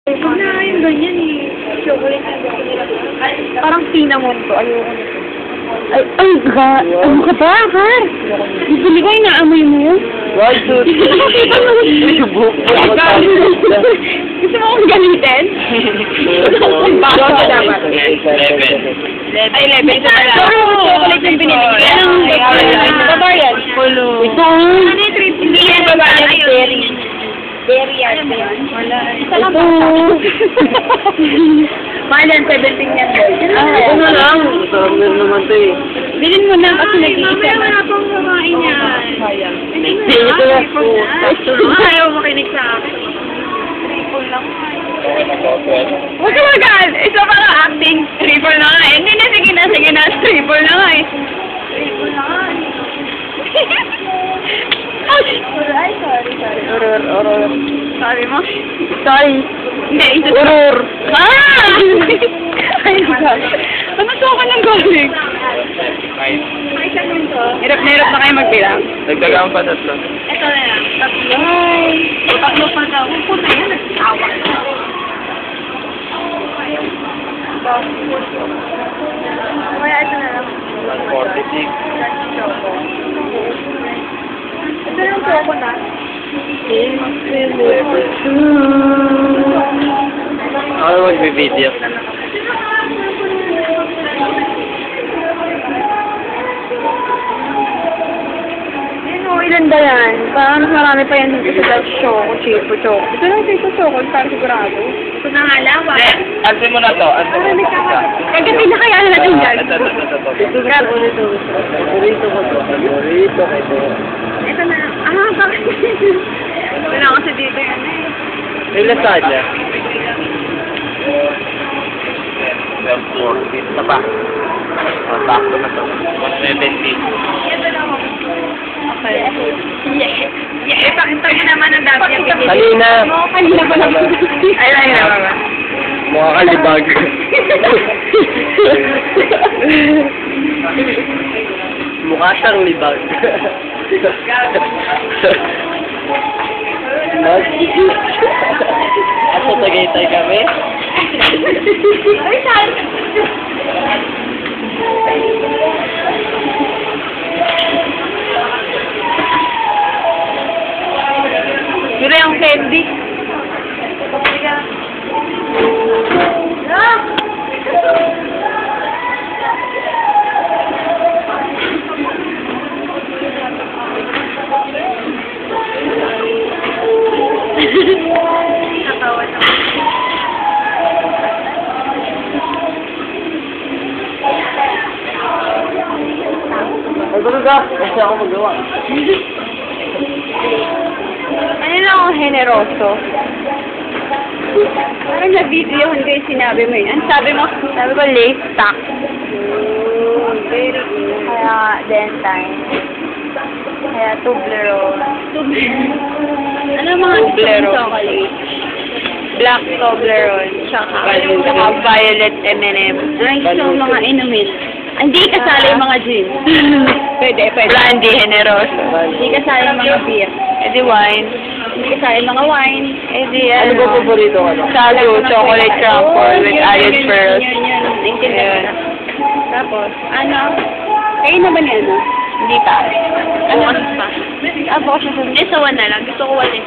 Huwag na yung ganyan eh. Chocolate na gusto nila. Parang cinnamon to. Ayoko nito. Ano ka ba, Har? Bibili ko, inaamoy mo yun? Why, dude? Gusto mo akong galitin? Bakit ka dapat? 11. Ay, 11 na pala. Chocolate yung binili ko. Anong babar yan? Pulo. Ito. Ano yung treat? Hindi yan babar. Berry. Berry yan. Wala. Isa lang ba? Mahal yan, 17 yan. Ito na lang. Sarap na naman ito eh. Bilhin mo na kasi nag-iisa. Mamaya wala pang kumain yan. Hindi Ito na. Ayaw makinig sa akin. Triple lang. Huwag ka magal! Isa pa nga acting. Triple na nga eh. Hindi na, sige na. Triple na nga eh. Triple na nga. Ay, sorry. Oror. Sabi mo? Sorry. Hindi, isa Oror. Ah! Ay, God. Ano to ka ng galing? Ay, sabihin ko. Hirap na kayo magbilang. Nagdagaan pa tatlo. Ito na lang. Tatlo. Ay. Tatlo pa daw. Kung na yan, nagsawa. Kaya ito na lang. 146. Ito yung coconut. Ako mag-video. Ilan ba yan? Parang mas marami pa yan dito sa choco, chipo, choco. Ito lang chipo, choco, para sigurado. Ito na nga lang. Ansin mo na to. Ansin mo na to. Kagabi na kaya natin dyan. Ito grab ulit ito. Paborito ko to. Paborito ko ito. Ito na lang. Bakit? Wala kasi dito yan eh. May lasagna. 1240. Ito pa. Sakto na to. 170. Ito na ako. Okay. Yeah. Ipakita mo naman ang dami yung bibili. Kanina. Kanina pa lang. Ay, ba? Mukha ka libag. Mukha siyang libag. At sa Tagaytay kami. Ay, saan? Yun yung candy. Nakawan ako. Ay, bago ka? Kasi ako magawa. Ano lang ako generoso? Parang na-videohan ko yung sinabi mo yun. Ano sabi mo? Sabi ko, lace stock. Very good. Kaya, dentine. Kaya, Toblerone. Ano mga gusto Toblerone. mong chocolate? Black Toblerone. Tsaka violet M&M. Ay, gusto mong mga inumin. Hindi kasali yung mga gin. Pwede. Brandy, generoso. Hindi kasali yung mga beer. Edi wine. Hindi kasali yung mga wine. Edi Ano ba paborito ka no? Sago, chocolate crumble with added pearls. Yun. Intindihan Ayun. na. Tapos, ano? Kayo na ba niya, ano? Hindi pa. Ano pa? Abo siya sa... Sa one na lang. Gusto ko one eh.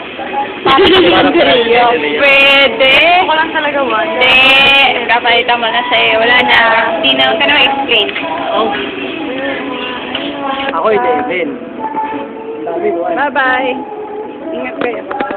Pwede. Gusto ko lang talaga one. Hindi. Kapalitan mo na sa'yo. Wala na. Hindi na. Huwag ka na explain. Oh. Ako 11. Sabi ko, Bye-bye. Ingat kayo.